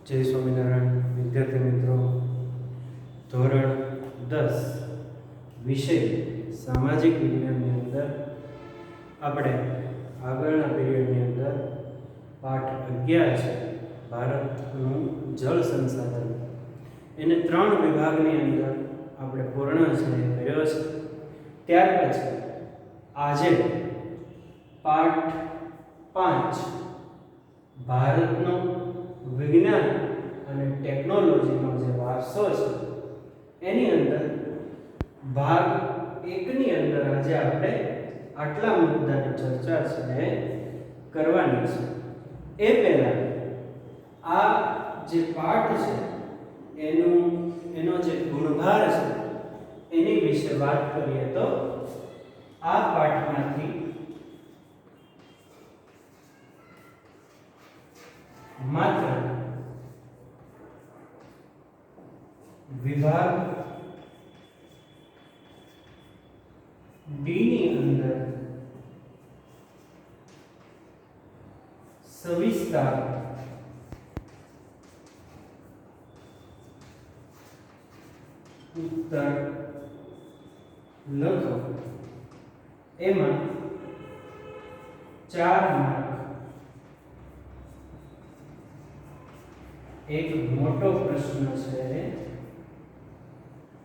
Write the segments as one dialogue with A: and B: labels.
A: જય સ્વામિનારાયણ વિદ્યાર્થી મિત્રો, ધોરણ 10 વિષય સામાજિક વિજ્ઞાનની અંદર આપણે આગળના પીરિયડની અંદર પાઠ 11 છે ભારતનું જળ સંસાધન, એને 3 વિભાગની અંદર આપણે પૂર્ણ છે કર્યો છે. ત્યાર પછી આજે પાઠ 5 ભારતનો વિજ્ઞાન અને ટેકનોલોજીનો જે વારસો છે એની અંદર ભાગ 1 ની અંદર આજે આપણે આટલા મુદ્દાની ચર્ચા છે કરવાની છે. એ પહેલા આ જે પાઠ છે એનો જે ગુણભાર છે એની વિશે વાત કરીએ તો આ પાઠમાંથી માત્ર વિભાગ ડી ની અંદર સવિસ્તાર ઉત્તર લખો. એમાં 4 માર્ક એક મોટો પ્રશ્ન છે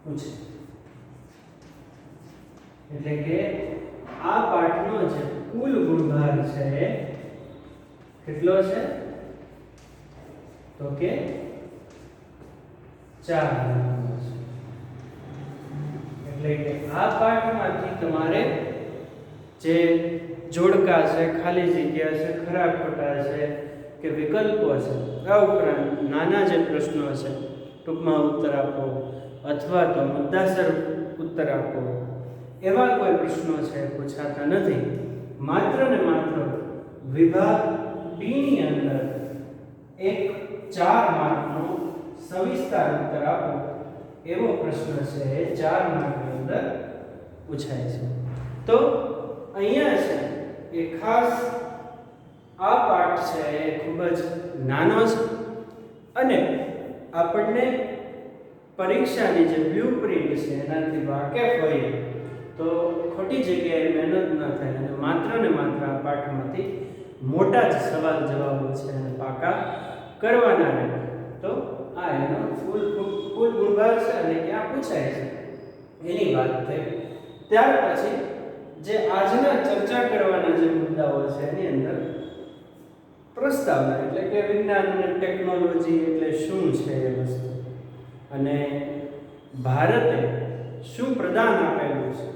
A: પૂછે. એટલે કે આ પાઠનો જે કુલ ગુણભાર છે કેટલો છે તો કે 4 નંબરનો છે. એટલે કે આ પાઠમાંથી તમારે જે જોડકા છે, ખાલી જગ્યા છે, ખરા ખોટા છે કે વિકલ્પો છે, આ ઉપરાંત નાના જે પ્રશ્નો છે ટૂંકમાં ઉત્તર આપો અથવા તો મુદ્દાસર ઉત્તર આપો, એવા કોઈ પ્રશ્નો છે પૂછાતા નથી. માત્ર ને માત્ર વિભાગ ડી ની અંદર એક 4 માર્કનો સવિસ્તાર ઉત્તર આપો એવો પ્રશ્ન છે 4 માર્કની અંદર પૂછાય છે. તો અહીંયા છે એ ખાસ આ પાઠ છે એ ખૂબ જ નાનો છે અને આપણને પરીક્ષાની જે બ્લુપ્રિન્ટ છે એનાથી વાકેફ હોઈએ તો ખોટી જગ્યાએ મહેનત ન થાય અને માત્ર ને માત્ર આ પાઠમાંથી મોટા જ સવાલ જવાબો છે અને પાકા કરવાના રહે. તો આ એનો કુલ ગુણભાર છે અને ક્યાં પૂછાય છે એની વાત થઈ. ત્યાર પછી જે આજના ચર્ચા કરવાના જે મુદ્દાઓ છે એની અંદર પ્રસ્તાવના, એટલે કે વિજ્ઞાન અને ટેકનોલોજી એટલે શું છે એ વસ્તુ અને ભારતે શું પ્રદાન આપેલું છે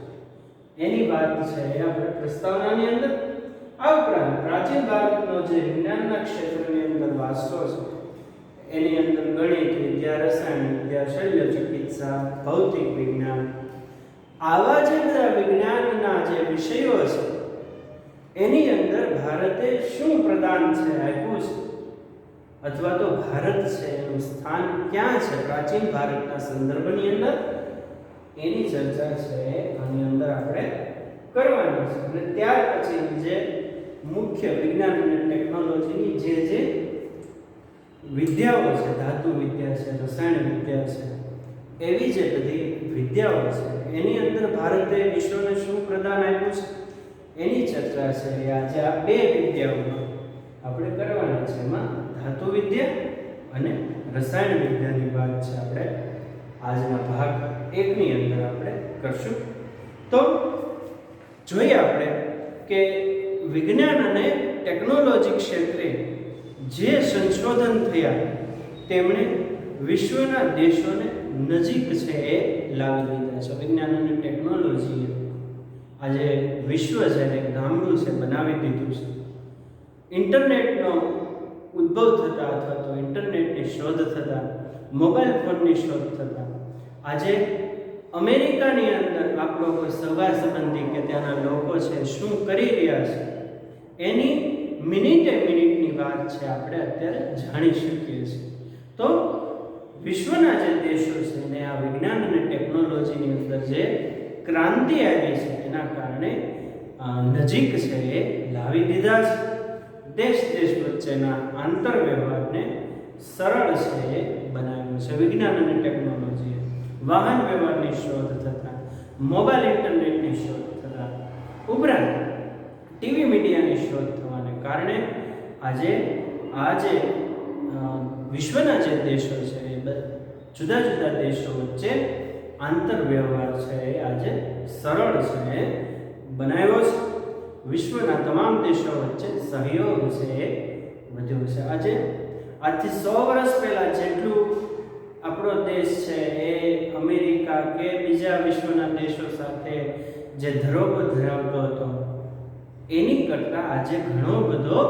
A: એની વાત છે એ આપણે પ્રસ્તાવનાની અંદર. આ ઉપરાંત પ્રાચીન ભારતનો જે વિજ્ઞાનના ક્ષેત્રની અંદર વારસો છે એની અંદર ગણિત વિદ્યા, રસાયણ વિદ્યા, શલ્ય ચિકિત્સા, ભૌતિક વિજ્ઞાન, આવા જે બધા વિજ્ઞાનના જે વિષયો છે એની અંદર ભારતે શું પ્રદાન છે આપ્યું છે અથવા તો ભારત છે એનું સ્થાન ક્યાં છે પ્રાચીન ભારતના સંદર્ભની અંદર, એની ચર્ચા છે આની અંદર આપણે કરવાની છે. અને ત્યાર પછી જે મુખ્ય વિજ્ઞાન અને ટેકનોલોજીની જે વિદ્યાઓ છે, ધાતુ વિદ્યા છે, રસાયણ વિદ્યા છે, એવી જે બધી વિદ્યાઓ છે એની અંદર ભારતે વિશ્વને શું પ્રદાન આપ્યું છે એની ચર્ચા છે એ આજે આ 2 વિદ્યાઓમાં આપણે કરવાની છે. એમાં ધાતુ વિદ્યા અને રસાયણ વિદ્યાની વાત છે આપણે આજના ભાગ 1 ની અંદર આપણે કરશું. તો જોઈએ આપણે કે વિજ્ઞાન અને ટેકનોલોજી ક્ષેત્રે જે સંશોધન થયા તેમણે વિશ્વના દેશોને નજીક છે એ લાવી દીધા છે. વિજ્ઞાન અને ટેકનોલોજીએ આજે વિશ્વ છે એક ગામડું છે બનાવી દીધું છે. ઇન્ટરનેટનો ઉદ્ભવ થતા અથવા તો ઇન્ટરનેટની શોધ થતા, મોબાઈલ ફોનની શોધ થતા આજે અમેરિકાની અંદર આપણો કોઈ સગા સંબંધી કે ત્યાંના લોકો છે શું કરી રહ્યા છે એની મિનિટની વાત છે આપણે અત્યારે જાણી શકીએ છીએ. તો વિશ્વના જે દેશો છે એને આ વિજ્ઞાન અને ટેકનોલોજીની અંદર જે ક્રાંતિ આવી છે એના કારણે નજીક છે એ લાવી દીધા છે. દેશ દેશ વચ્ચેના આંતરવ્યવહારને સરળ છે એ બનાવ્યું છે વિજ્ઞાન અને ટેકનોલોજીએ. વાહન વ્યવહારની શોધ થતાં, મોબાઈલ ઇન્ટરનેટની શોધ થતાં, ઉપરાંત ટીવી મીડિયાની શોધ થવાને કારણે આજે વિશ્વના જે દેશો છે એ જુદા જુદા દેશો વચ્ચે આંતર વ્યવહાર છે એ આજે સરળ છે એ બનાવ્યો છે. વિશ્વના તમામ દેશો વચ્ચે સહયોગ છે એ વધ્યો છે. આજથી 100 વર્ષ પહેલા જેટલું આપણો દેશ છે એ અમેરિકા કે બીજા વિશ્વના દેશો સાથે જે ધરોહર ધરાવતો હતો એની કરતાં આજે ઘણો બધો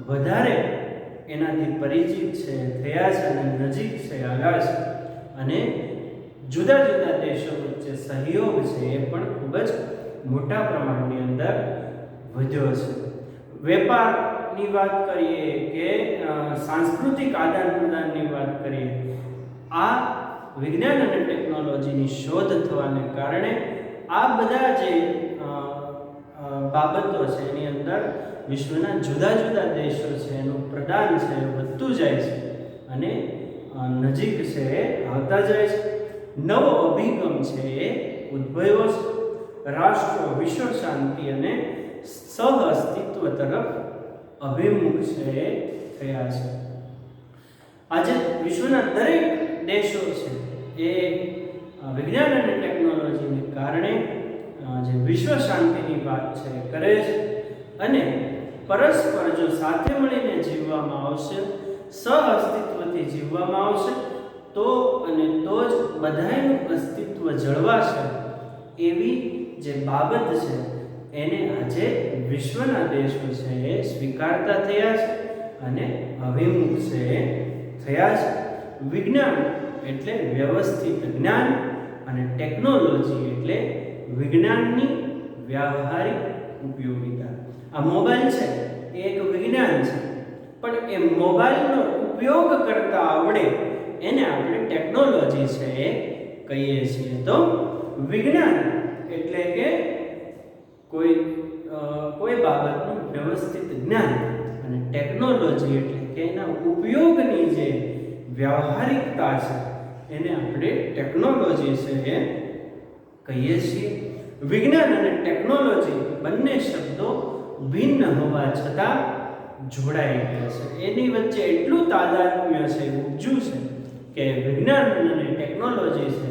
A: વધારે એનાથી પરિચિત છે, થયા છે અને નજીક છે, આવ્યા છે. અને જુદા જુદા દેશો વચ્ચે સહયોગ છે એ પણ ખૂબ જ મોટા પ્રમાણની અંદર વધ્યો છે. વેપારની વાત કરીએ કે સાંસ્કૃતિક આદાન પ્રદાનની વાત કરીએ, આ વિજ્ઞાન અને ટેકનોલોજીની શોધ થવાને કારણે આ બધા જે બાબતો છે એની અંદર વિશ્વના જુદા જુદા દેશો છે એનું પ્રદાન છે એ વધતું જાય છે અને નજીક છે એ આવતા જાય છે. નવો અભિગમ છે એ ઉદ્ભવ્યો છે. રાષ્ટ્રો વિશ્વ શાંતિ અને સહઅસ્તિત્વ તરફ અભિમુખ છે એ થયા છે. આજે વિશ્વના દરેક દેશો છે એ વિજ્ઞાન અને ટેકનોલોજીને કારણે જે વિશ્વ શાંતિની વાત છે કરે છે અને પરસ્પર જો સાથે મળીને જીવવામાં આવશે, સહઅસ્તિત્વથી જીવવામાં આવશે તો જ બધાનું અસ્તિત્વ જળવાશે. એવી જે બાબત છે એને આજે વિશ્વના દેશો છે એ સ્વીકારતા થયા છે અને અભિમુખ છે એ થયા છે. વિજ્ઞાન એટલે વ્યવસ્થિત જ્ઞાન અને ટેકનોલોજી એટલે વિજ્ઞાનની વ્યાવહારિક ઉપયોગિતા. આ મોબાઈલ છે એ એક વિજ્ઞાન છે, પણ એ મોબાઈલનો ઉપયોગ કરતા આવડે એને આપણે ટેકનોલોજી છે એ કહીએ છીએ. તો વિજ્ઞાન એટલે કે કોઈ બાબતનું વ્યવસ્થિત જ્ઞાન અને ટેકનોલોજી એટલે કે એના ઉપયોગની જે વ્યવહારિકતા છે એને આપણે ટેકનોલોજી છે એ કહીએ છીએ. વિજ્ઞાન અને ટેકનોલોજી બંને શબ્દો ભિન્ન હોવા છતાં જોડાઈ ગયા છે. એની વચ્ચે એટલું તાદાત્મ્ય છે, ઉપજ્યું છે કે વિજ્ઞાન અને ટેકનોલોજી છે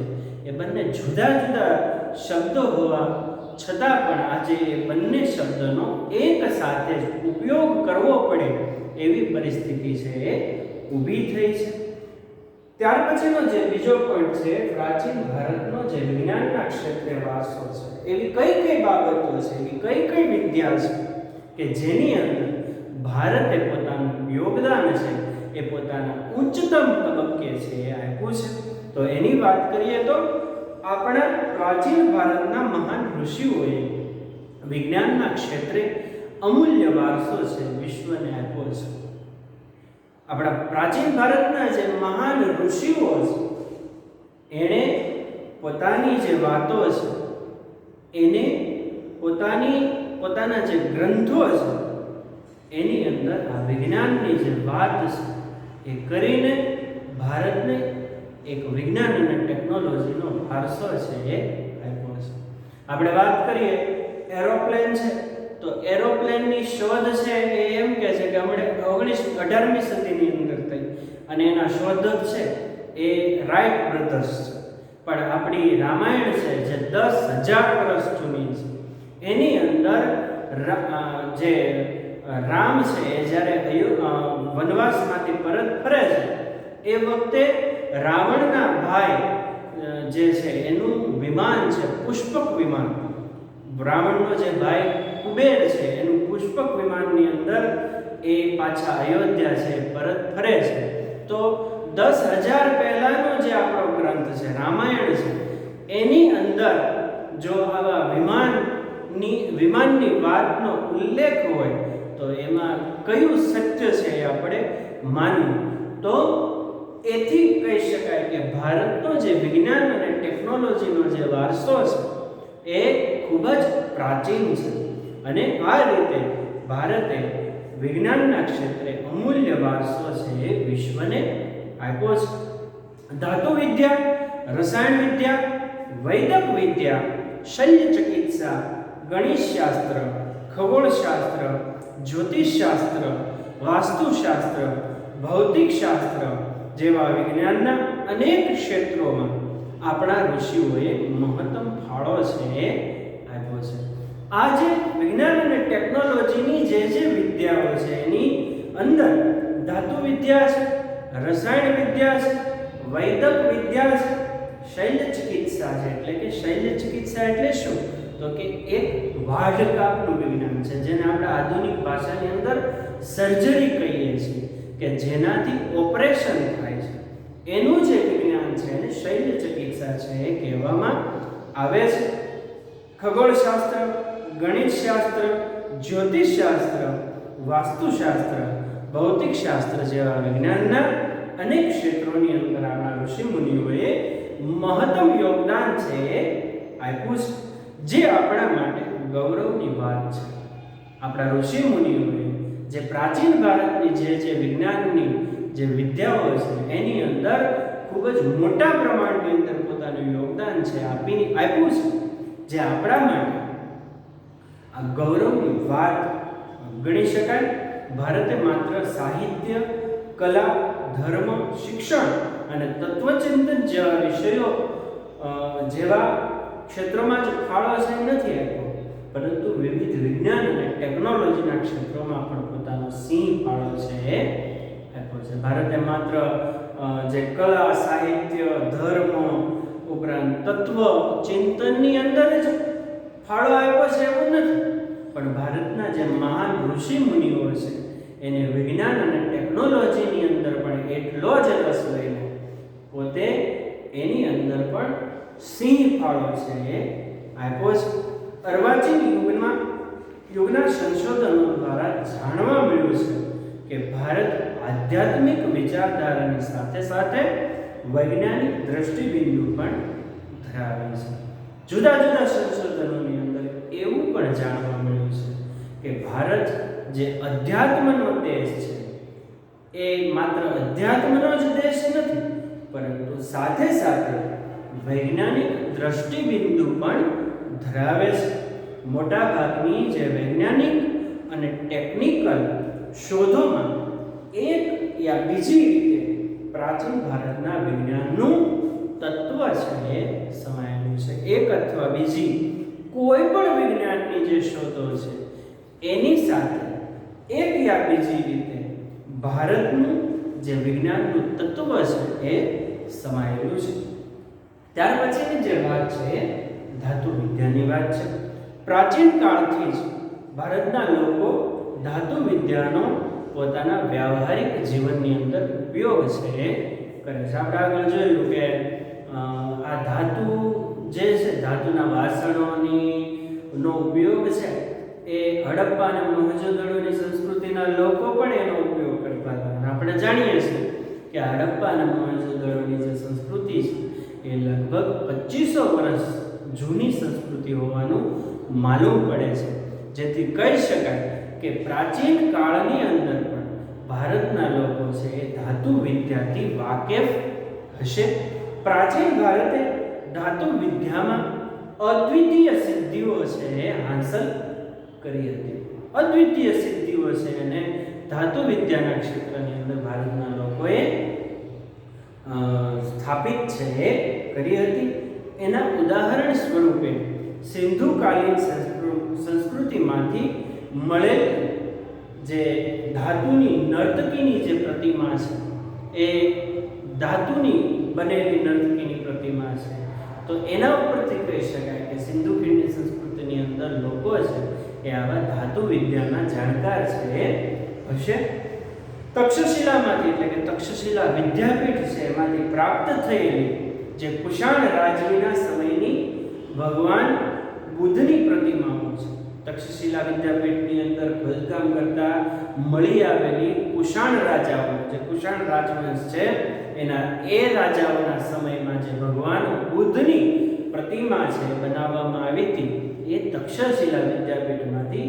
A: એ બંને જુદા જુદા શબ્દો હોવા છતાં પણ આજે એ બંને શબ્દોનો એક સાથે જ ઉપયોગ કરવો પડે એવી પરિસ્થિતિ છે એ ઊભી થઈ છે. ત્યાર પછીનો જે બીજો પોઈન્ટ છે, પ્રાચીન ભારતનો જે વિજ્ઞાનના ક્ષેત્રે વારસો છે, એવી કઈ બાબતો છે, એવી કઈ વિદ્યા છે કે જેની અંદર ભારતે પોતાનું યોગદાન છે એ પોતાના ઉચ્ચતમ તબક્કે છે એ આપ્યું છે. તો એની વાત કરીએ તો આપણા પ્રાચીન ભારતના મહાન ઋષિઓએ વિજ્ઞાનના ક્ષેત્રે અમૂલ્ય વારસો છે વિશ્વને આપ્યો છે. આપણા પ્રાચીન ભારતના જે મહાન ઋષિઓ છે એણે પોતાની જે વાતો છે એને પોતાના જે ગ્રંથો છે એની અંદર આ વિજ્ઞાનની જે વાત છે એ કરીને ભારતને એક વિજ્ઞાન અને ટેકનોલોજીનો વારસો છે એ આપ્યો છે. આપણે વાત કરીએ એરોપ્લેન છે તો એરોપ્લેનની શોધ છે એ એમ કહે છે કે હમણાં 18મી સદીની અંદર થઈ અને એના શોધક છે એ રાઇટ બ્રધર્સ છે. પણ આપણી રામાયણ છે જે 10,000 વર્ષ જૂની છે એની અંદર જે રામ છે એ જ્યારે વનવાસમાંથી પરત ફરે છે એ વખતે રાવણના ભાઈ જે છે એનું વિમાન છે પુષ્પક વિમાન. રાવણનો જે ભાઈ કુબેર છે એનું પુષ્પક વિમાનની અંદર એ પાછા અયોધ્યા છે પરત ફરે છે. તો 10,000 પહેલાનો જે આપણો ગ્રંથ છે રામાયણ છે એની અંદર જો આવા વિમાનની વાતનો ઉલ્લેખ હોય તો એમાં કયું સત્ય છે એ આપણે માનવું. તો એથી કહી શકાય કે ભારતનો જે વિજ્ઞાન અને ટેકનોલોજીનો જે વારસો છે એ ખૂબ જ પ્રાચીન છે અને આ રીતે ભારતે વિજ્ઞાનના ક્ષેત્રે અમૂલ્ય વારસો છે એ વિશ્વને આપ્યો છે. ધાતુ વિદ્યા, રસાયણ વિદ્યા, વૈદક વિદ્યા, શલ્ય ચિકિત્સા, ગણિતશાસ્ત્ર, ખગોળશાસ્ત્ર, જ્યોતિષશાસ્ત્ર, વાસ્તુશાસ્ત્ર, ભૌતિકશાસ્ત્ર જેવા વિજ્ઞાનના અનેક ક્ષેત્રોમાં આપણા ઋષિઓએ મહત્તમ ફાળો છે આપ્યો છે. આ જે વિજ્ઞાન અને ટેકનોલોજીની જે વિદ્યાઓ છે એની અંદર ધાતુ વિદ્યા છે, રસાયણ વિદ્યા છે, વૈદક વિદ્યા છે, શલ્ય ચિકિત્સા છે. એટલે કે શલ્ય ચિકિત્સા એટલે શું? તો કે એક વાઢકાપનું વિજ્ઞાન છે, જેને આપણે આધુનિક ભાષાની અંદર સર્જરી કહીએ છીએ, કે જેનાથી ઓપરેશન થાય છે. એનું જે વિજ્ઞાન છે એને શલ્ય ચિકિત્સા છે એ કહેવામાં આવે છે. ખગોળશાસ્ત્ર, ગણિતશાસ્ત્ર, જ્યોતિષશાસ્ત્ર, વાસ્તુશાસ્ત્ર, ભૌતિકશાસ્ત્ર જેવા વિજ્ઞાનના અનેક ક્ષેત્રોની અંદર આપણા ઋષિ મુનિઓએ મહત્તમ યોગદાન છે આપ્યું છે, જે આપણા માટે ગૌરવની વાત છે. આપણા ઋષિ મુનિઓએ જે પ્રાચીન ભારતની જે વિજ્ઞાનની જે વિદ્યાઓ છે એની અંદર ખૂબ જ મોટા પ્રમાણની અંદર પોતાનું યોગદાન છે આપ્યું છે, જે આપણા માટે આ ગૌરવની વાત ગણી શકાય. ભારતે માત્ર સાહિત્ય, કલા, ધર્મ, શિક્ષણ અને તત્વચિંતન જેવા વિષયો જેવા ક્ષેત્રોમાં જ ફાળો છે નથી આપ્યો, પરંતુ વિવિધ વિજ્ઞાન અને ટેકનોલોજીના ક્ષેત્રોમાં પણ પોતાનો સિંહ ફાળો છે આપ્યો છે. ભારતે માત્ર જે કલા, સાહિત્ય, ધર્મ ઉપરાંત તત્વ ચિંતનની અંદર જ ફાળો આપ્યો છે એવું નથી, પણ ભારતના જે મહાન ઋષિ મુનિઓ છે એને વિજ્ઞાન અને ટેકનોલોજીની અંદર પણ એટલો જ રસ લઈને પોતે એની અંદર પણ સિંહ ફાળો છે એ આપ્યો છે. અર્વાચીન યુગના સંશોધનો દ્વારા જાણવા મળ્યું છે કે ભારત આધ્યાત્મિક વિચારધારાની સાથે સાથે વૈજ્ઞાનિક દ્રષ્ટિબિંદુ પણ ધરાવે છે. જુદા જુદા સંશોધનોની અંદર એવું પણ જાણવા મળ્યું છે કે ભારત જે અધ્યાત્મનો દેશ છે એ માત્ર અધ્યાત્મનો જ દેશ નથી, પરંતુ સાથે સાથે વૈજ્ઞાનિક દ્રષ્ટિબિંદુ પણ ધરાવે છે. મોટા ભાગની જે વૈજ્ઞાનિક અને ટેકનિકલ શોધોમાં એક યા બીજી રીતે પ્રાચીન ભારતના વિજ્ઞાનનું તત્વ છે એ સમાયેલું છે. એક અથવા બીજી કોઈ પણ વિજ્ઞાનની જે શોધો છે એની સાથે એક યા બીજી રીતે ભારતનું જે વિજ્ઞાનનું તત્વ છે એ સમાયેલું છે. ત્યાર પછીની જે વાત છે ધાતુ વિદ્યાની વાત છે. પ્રાચીન કાળથી જ ભારતના લોકો ધાતુ વિદ્યાનો પોતાના વ્યવહારિક જીવનની અંદર ઉપયોગ છે કરે છે. આપણે આગળ જોયું કે આ ધાતુ જે છે ધાતુના વાસણોની નો ઉપયોગ છે એ હડપ્પા અને મોહેંજો-દડોની સંસ્કૃતિના લોકો પણ એનો ઉપયોગ કરતા હતા. આપણે જાણીએ છીએ કે હડપ્પા અને મોહેંજો-દડોની જે સંસ્કૃતિ છે એ લગભગ 2500 વર્ષ જૂની સંસ્કૃતિ હોવાનું માલુમ પડે છે, જેથી કહી શકાય કે પ્રાચીન કાળની અંદર પણ ભારતના લોકો છે એ ધાતુ વિદ્યાથી વાકેફ હશે. પ્રાચીન ભારતે ધાતુ વિદ્યામાં અદ્વિતીય સિદ્ધિઓ છે એ હાંસલ કરી હતી. અદ્વિતીય સિદ્ધિઓ છે અને ધાતુ વિદ્યાના ક્ષેત્રની અંદર ભારતના લોકોએ સ્થાપિત છે એ કરી હતી. એના ઉદાહરણ સ્વરૂપે સિંધુકાલીન સંસ્કૃતિમાંથી મળેલ જે ધાતુની નર્તકીની જે પ્રતિમા છે એ ધાતુની બનેલી નર્તકીની પ્રતિમા છે, તો એના ઉપરથી કહી શકાય કે સિંધુ ખીણની સંસ્કૃતિની અંદર લોકો છે એ આવા ધાતુ વિદ્યાના જાણકાર છે હશે. તક્ષશિલામાંથી એટલે કે તક્ષશિલા વિદ્યાપીઠ છે એમાંથી પ્રાપ્ત થયેલી જે કુષાણ રાજવીના સમયની ભગવાન બુદ્ધની પ્રતિમાઓ છે. તક્ષશિલા વિદ્યાપીઠની અંદર ખોદકામ કરતા મળી આવેલી કુષાણ રાજાઓ, જે કુષાણ રાજવંશ છે એના એ રાજાઓના સમયમાં જે ભગવાન બુદ્ધની પ્રતિમા છે બનાવવામાં આવી હતી એ તક્ષશિલા વિદ્યાપીઠમાંથી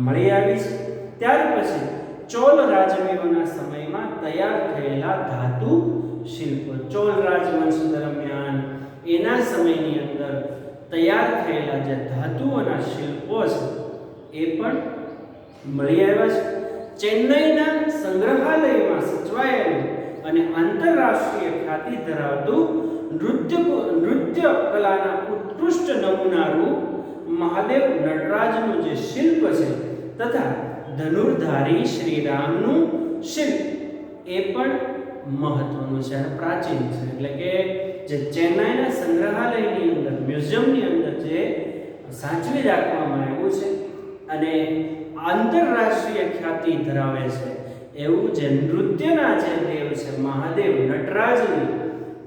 A: મળી આવી છે. ત્યાર પછી ચોલ રાજવીઓના સમયમાં તૈયાર થયેલા ધાતુ શિલ્પો. ચોલ રાજવંશ દરમિયાન એના સમયની અંદર તૈયાર થયેલા જે ધાતુઓના શિલ્પો છે એ પણ મળી આવ્યા છે. ચેન્નઈના સંગ્રહાલયમાં સચવાયેલું અને આંતરરાષ્ટ્રીય ખ્યાતિ ધરાવતું નૃત્ય કલાના ઉત્કૃષ્ટ નમૂનારૂપ મહાદેવ નટરાજનું જે શિલ્પ છે તથા ધનુર્ધારી શ્રીરામનું શિલ્પ એ પણ મહત્વનું છે અને પ્રાચીન છે. એટલે કે જે ચેન્નાઈના સંગ્રહાલયની અંદર મ્યુઝિયમની અંદર જે સાચવી રાખવામાં આવ્યું છે અને આંતરરાષ્ટ્રીય ખ્યાતિ ધરાવે છે એવું જે નૃત્યના જે દેવ છે મહાદેવ નટરાજનું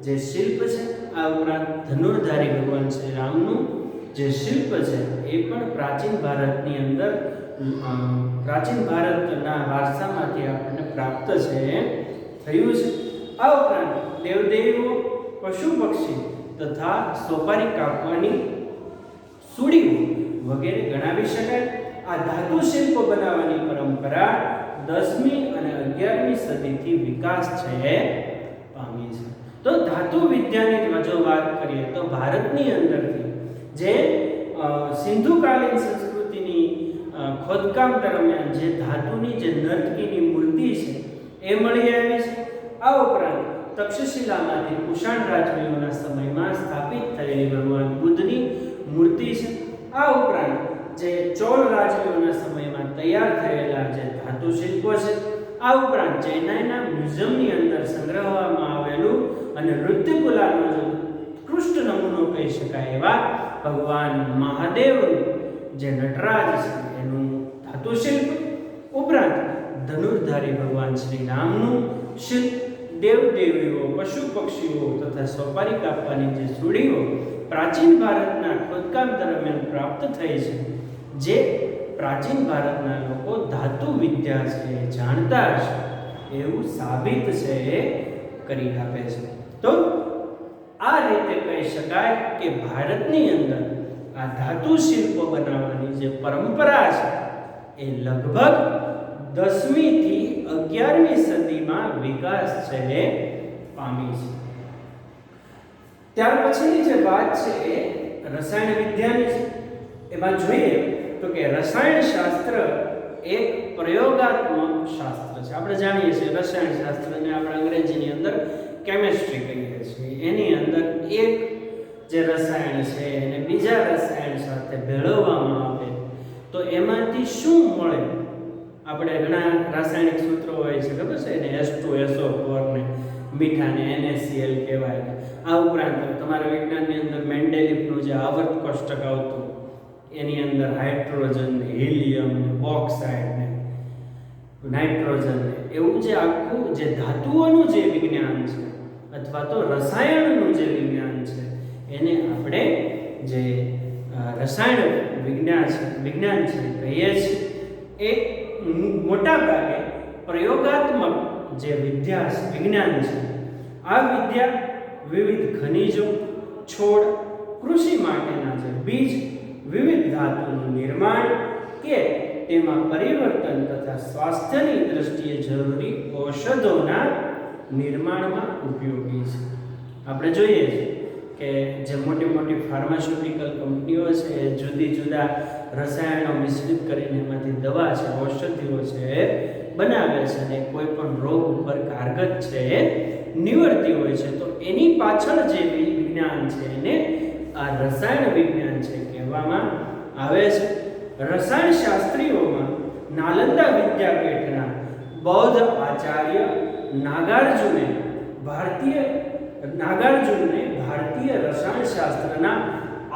A: જે શિલ્પ છે, આ ઉપરાંત ધનુર્ધારી ભગવાન શ્રી રામનું જે શિલ્પ છે એ પણ પ્રાચીન ભારતની અંદર પ્રાચીન ભારતના વારસામાંથી આપણને પ્રાપ્ત છે થયું છે. આ ઉપરાંત દેવદેવો, પશુ પક્ષી તથા સોપારી કાપવાની સુડીઓ વગેરે ગણાવી શકાય. આ ધાતુ શિલ્પ બનાવવાની પરંપરા 10મી અને 11મી સદીથી વિકાસ છે પામી છે. તો ધાતુ વિદ્યાની જો વાત કરીએ તો ભારતની અંદરથી જે સિંધુકાલીન સંસ્કૃતિની ખોદકામ દરમિયાન જે ધાતુની જે નર્તકીની મૂર્તિ છે એ મળી આવી છે. આ ઉપરાંત તક્ષશિલામાંથી કુષાણ રાજવીઓના સમયમાં સ્થાપિત થયેલી ભગવાન બુદ્ધની મૂર્તિ છે. આ ઉપરાંત જે ચોલ રાજવીઓના સમયમાં તૈયાર થયેલા જે ધાતુ શિલ્પો છે. આ ઉપરાંત ચેન્નાઈના મ્યુઝિયમની અંદર સંગ્રહવામાં આવેલું અને નૃત્યકલાનો જે ઉત્કૃષ્ટ નમૂનો કહી શકાય એવા ભગવાન મહાદેવનું જે નટરાજ છે એનું ધાતુ શિલ્પ, ઉપરાંત ધનુર્ધારી ભગવાન શ્રી રામનું શિલ્પ, દેવદેવીઓ, પશુ પક્ષીઓ તથા સોપારી કાપવાની જે સુડીઓ પ્રાચીન ભારતના ખોદકામ દરમિયાન પ્રાપ્ત થઈ છે. જે પ્રાચીન ભારતના લોકો ધાતુ વિદ્યા છે જાણતા હશે એવું સાબિત છે એ કરી આપે છે. તો આ રીતે કહી શકાય કે ભારતની અંદર આ ધાતુ શિલ્પો બનાવવાની જે પરંપરા છે એ લગભગ 10મી થી 11મી સદીમાં વિકાસ છે પામી છે. ત્યાર પછીની જે વાત છે એ રસાયણ વિદ્યાની છે. એમાં જોઈએ તો કે રસાયણ શાસ્ત્ર એક પ્રયોગાત્મક શાસ્ત્ર છે. આપણે જાણીએ છીએ રસાયણ શાસ્ત્રને આપણે અંગ્રેજીની અંદર કેમિસ્ટ્રી કહીએ છીએ. એની અંદર એક જે રસાયણ છે એને બીજા રસાયણ સાથે ભેળવવામાં આવે તો એમાંથી શું મળે. આપણે ઘણા રાસાયણિક સૂત્રો હોય છે, ખબર છે એને H2SO4 ને મીઠાને NaCl કહેવાય. આ ઉપરાંત તમારા વિજ્ઞાનની અંદર મેન્ડેલિફનું જે આવર્ત કોષ્ટક આવતું એની અંદર હાઇડ્રોજન ને હિલિયમ ને બોક્સાઇડ ને નાઇટ્રોજન ને એવું જે આખું જે ધાતુઓનું જે વિજ્ઞાન છે અથવા તો રસાયણનું જે વિજ્ઞાન છે એને આપણે જે રસાયણ વિજ્ઞાન છે કહીએ છીએ. એ મોટા ભાગે પ્રયોગાત્મક જે વિદ્યા વિજ્ઞાન છે. આ વિદ્યા વિવિધ ખનિજો, છોડ, કૃષિ માટેના જે બીજ, વિવિધ ધાતુનું નિર્માણ કે તેમાં પરિવર્તન તથા સ્વાસ્થ્યની દ્રષ્ટિએ જરૂરી ઔષધોના નિર્માણમાં ઉપયોગી છે. આપણે જોઈએ છીએ કે જે મોટી મોટી ફાર્માસ્યુટિકલ કંપનીઓ છે જુદી જુદા રસાયણો મિશ્રિત કરીને એમાંથી દવા છે, ઔષધિઓ છે બનાવે છે અને કોઈ પણ રોગ ઉપર કારગત છે નિવડતી હોય છે. તો એની પાછળ જે વિજ્ઞાન છે એને આ રસાયણ વિજ્ઞાન છે કહેવામાં આવે છે. રસાયણ શાસ્ત્રીઓમાં નાલંદા વિદ્યાપીઠના બૌદ્ધ આચાર્ય નાગાર્જુને ભારતીય રસાયણ શાસ્ત્રના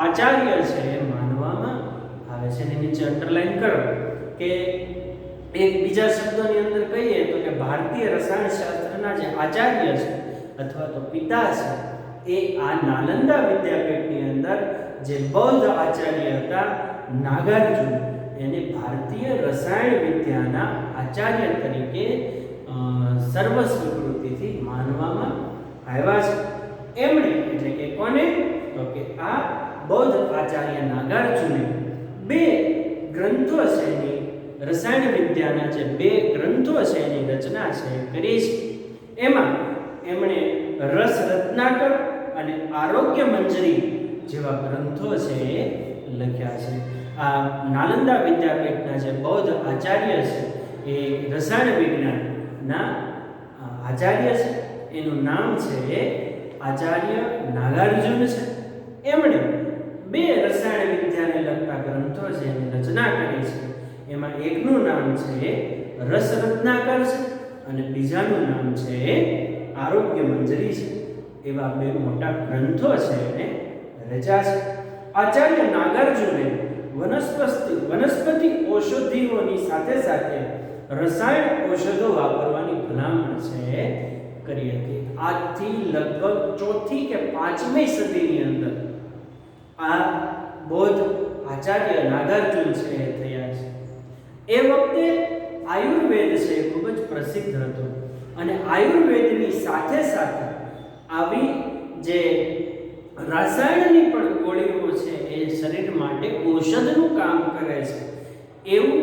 A: આચાર્ય છે એ માનવામાં આવે છે. એની નીચે અંડરલાઈન કરો કે એક બીજા શબ્દોની અંદર કહીએ તો કે ભારતીય રસાયણ શાસ્ત્રના જે આચાર્ય છે અથવા તો પિતા છે એ આ નાલંદા વિદ્યાપીઠની અંદર જે બૌદ્ધ આચાર્ય હતા નાગાર્જુન, એને ભારતીય રસાયણ વિદ્યાના આચાર્ય તરીકે સર્વસ્વીકૃતિથી માનવામાં આવ્યા છે. એમણે એટલે કે કોને તો કે આ બૌદ્ધ આચાર્ય નાગાર્જુને 2 ગ્રંથો છે એની રસાયણ વિદ્યાના જે 2 ગ્રંથો છે એની રચના છે કરી છે. એમાં એમણે રસ રત્નાકર અને આરોગ્ય મંજરી જેવા ગ્રંથો છે એ લખ્યા છે. આ નાલંદા વિદ્યાપીઠના જે બૌદ્ધ આચાર્ય છે એ રસાયણ વિજ્ઞાનના આચાર્ય છે. એનું નામ છે આચાર્ય નાગાર્જુન છે. એમણે 2 રસાયણ વિદ્યાને લગતા ગ્રંથો છે એની રચના કરી છે. એમાં એકનું નામ છે રસ રત્નાકર છે અને બીજાનું નામ છે આરોગ્ય મંજરી છે. એવા 2 મોટા ગ્રંથો છે એને રચ્યા છે. આચાર્ય નાગાર્જુને વનસ્પતિ ઔષધિઓની સાથે સાથે રસાયણ ઔષધો વાપરવાની ભલામણ છે કરી હતી. આજથી લગભગ 4મી કે 5મી સદીની અંદર આ બૌદ્ધ આચાર્ય નાગાર્જુન છે એ થયા છે. એ વખતે આયુર્વેદ છે ખૂબ જ પ્રસિદ્ધ હતો અને આયુર્વેદની સાથે સાથે આવી જે રસાયણની પણ ગોળીઓ છે એ શરીર માટે ઔષધનું કામ કરે છે. એવું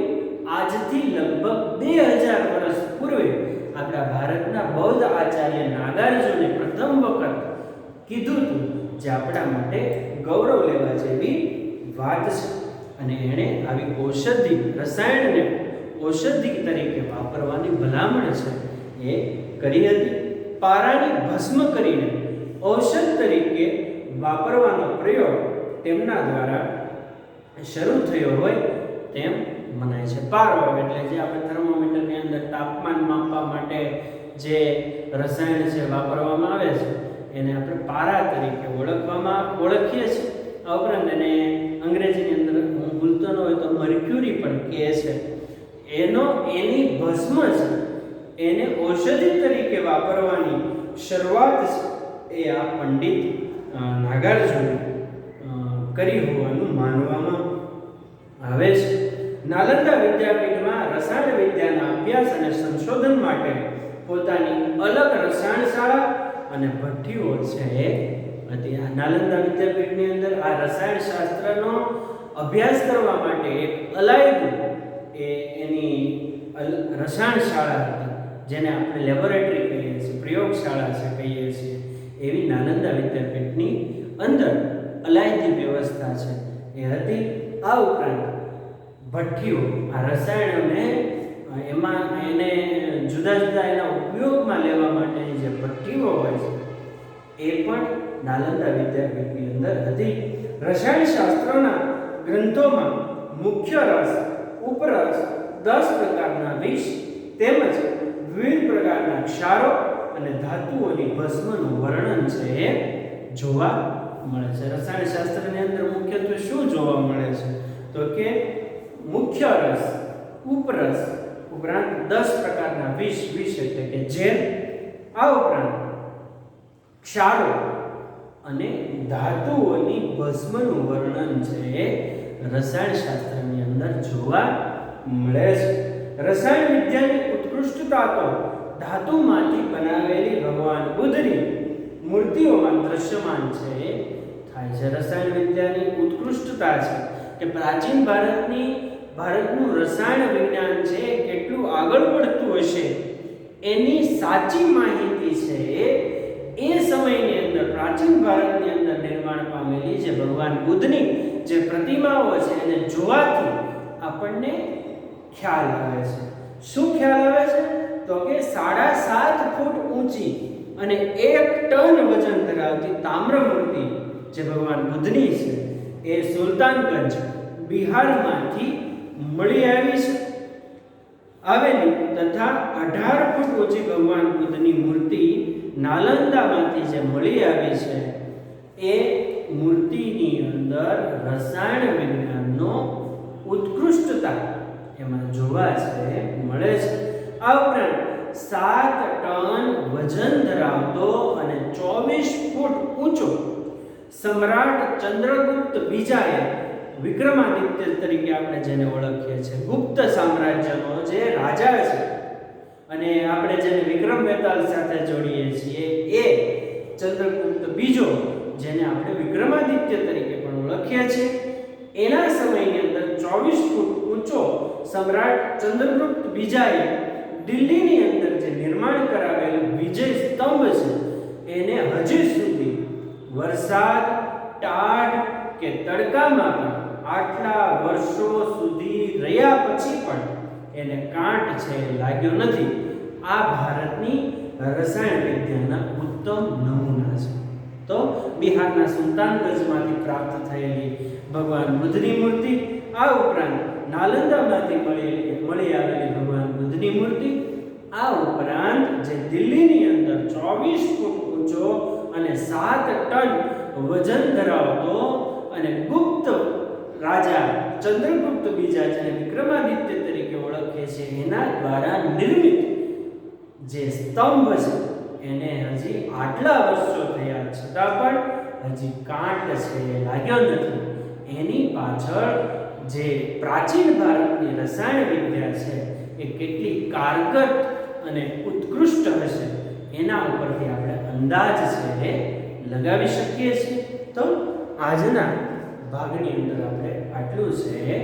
A: આજથી લગભગ 2000 વર્ષ પૂર્વે આપણા ભારતના બૌદ્ધ આચાર્ય નાગાર્જુને પ્રથમ વખત કીધું હતું, જે આપણા માટે ગૌરવ લેવા જેવી વાત છે. અને એણે આવી ઔષધિ રસાયણને ઔષધિ તરીકે વાપરવાની ભલામણ છે એ કરી હતી. પારાની ભસ્મ કરીને ઔષધ તરીકે વાપરવાનો પ્રયોગ તેમના દ્વારા શરૂ થયો હોય તેમ મનાય છે. પારો એટલે જે આપણે થર્મોમીટરની અંદર તાપમાન માપવા માટે જે રસાયણ છે વાપરવામાં આવે છે એને આપણે પારા તરીકે ઓળખીએ છીએ. આ ઉપરાંત એને અંગ્રેજીની અંદર હું ભૂલતો ન હોય તો મર્ક્યુરી પણ કહે છે. એની ભસ્મ છે એને ઔષધિ તરીકે વાપરવાની શરૂઆત છે એ આ પંડિત નાગાર્જુને કરી હોવાનું માનવામાં આવે છે. નાલંદા વિદ્યાપીઠમાં રસાયણ વિદ્યાના અભ્યાસ અને સંશોધન માટે પોતાની અલગ રસાયણ શાળા અને ભઠ્ઠીઓ છે હતી. આ નાલંદા વિદ્યાપીઠની અંદર આ રસાયણ શાસ્ત્રનો અભ્યાસ કરવા માટે એક અલાયદું એની રસાયણ શાળા હતી, જેને આપણે લેબોરેટરી કહીએ છીએ, પ્રયોગશાળા છે કહીએ છીએ. એવી નાલંદા વિદ્યાપીઠની અંદર અલાયદી વ્યવસ્થા છે એ હતી. આ ઉપરાંત ભઠ્ઠીઓ, આ રસાયણોને એને જુદા જુદા એના ઉપયોગમાં લેવા માટેની જે ભઠ્ઠીઓ હોય છે એ પણ નાલંદા વિદ્યાપીઠની અંદર હતી. રસાયણ શાસ્ત્રના ગ્રંથોમાં મુખ્ય રસ, ઉપરસ, 10 પ્રકારના વિષ તેમજ વિવિધ પ્રકારના ક્ષારો અને ધાતુઓની ભસ્મનું વર્ણન છે એ જોવા મળે છે. રસાયણ શાસ્ત્રની અંદર મુખ્યત્વે શું જોવા મળે છે તો કે મુખ્ય રસ, ઉપરસ ઉપરાંત 10 પ્રકારના વિષ એટલે કે ઝેર, આ ઉપરાંત ક્ષારો અને ધાતુઓની ભસ્મનું વર્ણન છે એ રસાયણ શાસ્ત્રની અંદર જોવા મળે છે. રસાયણ વિદ્યાની ઉત્કૃષ્ટતા તો ધાતુમાંથી બનાવેલી ભગવાન બુદ્ધની મૂર્તિઓમાં દ્રશ્યમાન છે એ થાય છે. રસાયણ વિદ્યાની ઉત્કૃષ્ટતા છે કે પ્રાચીન ભારતનું રસાયણ વિજ્ઞાન છે કેટલું આગળ પડતું હશે એની સાચી માહિતી છે એ સમયની અંદર પ્રાચીન ભારતની અંદર નિર્માણ પામેલી જે ભગવાન બુદ્ધની જે પ્રતિમાઓ છે એને જોવાથી આપણને ખ્યાલ આવે છે. શું ખ્યાલ આવે છે તો કે 7.5 ફૂટ ઊંચી અને 1 ટન વજન ધરાવતી તામ્ર મૂર્તિ જે ભગવાન બુદ્ધની છે એ સુલતાનગંજ બિહારમાંથી મળી આવેલી તથા 18 ફૂટ ઊંચી ભગવાન બુદ્ધની મૂર્તિ નાલંદામાંથી જે મળી આવી છે એ મૂર્તિની અંદર રસાયણ વિજ્ઞાનનો ઉત્કૃષ્ટતા એમાં જોવા છે મળે છે. આ ઉપરાંત 7 ટન વજન ધરાવતો અને 24 ફૂટ ઊંચો સમ્રાટ ચંદ્રગુપ્ત બીજાએ વિક્રમાદિત્ય તરીકે આપણે જેને ઓળખીએ છીએ, ગુપ્ત સામ્રાજ્યનો જે રાજા છે અને આપણે જેને વિક્રમ બેતાલ સાથે જોડીએ છીએ એ ચંદ્રગુપ્ત બીજો, જેને આપણે વિક્રમાદિત્ય તરીકે પણ ઓળખીએ છીએ, એના સમયની અંદર 24 ફૂટ ઊંચો સમ્રાટ ચંદ્રગુપ્ત બીજાએ દિલ્હીની અંદર જે નિર્માણ કરાવેલું વિજય સ્તંભ છે એને હજી સુધી વરસાદ, ટાઢ કે તડકામાં પણ આટલા વર્ષો સુધી રહ્યા પછી પણ એને કાંટ છે લાગ્યો નથી. આ ભારતની રસાયણ વિજ્ઞાનના ઉત્તમ નમૂના છે. તો બિહારના સુલતાનગંજમાંથી પ્રાપ્ત થયેલી ભગવાન બુદ્ધની મૂર્તિ, આ ઉપરાંત નાલંદામાંથી મળી આવેલી ભગવાન બુદ્ધની મૂર્તિ, આ ઉપરાંત જે દિલ્હીની અંદર 24 ફૂટ ઊંચો અને 7 ટન વજન ધરાવતો અને ગુપ્ત રાજા ચંદ્રગુપ્ત બીજા જેને વિક્રમાદિત્ય તરીકે ઓળખે છે એના દ્વારા નિર્મિત જે સ્તંભ છે એને હજી આટલા વર્ષો થયા છતાં પણ હજી કાંટ છે લાગ્યો નથી. એની પાછળ જે પ્રાચીન ભારતની રસાયણ વિદ્યા છે એ કેટલી કારગત અને ઉત્કૃષ્ટ હશે એના ઉપરથી આપણે અંદાજ છે એ લગાવી શકીએ છીએ. તો આજના ભાગની અંદર આપણે આટલું છે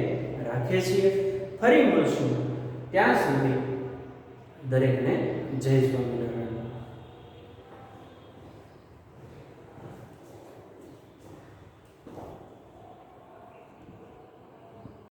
A: રાખીએ છીએ. ફરી મળશું, ત્યાં સુધી દરેકને જય સ્વામિનારાયણ.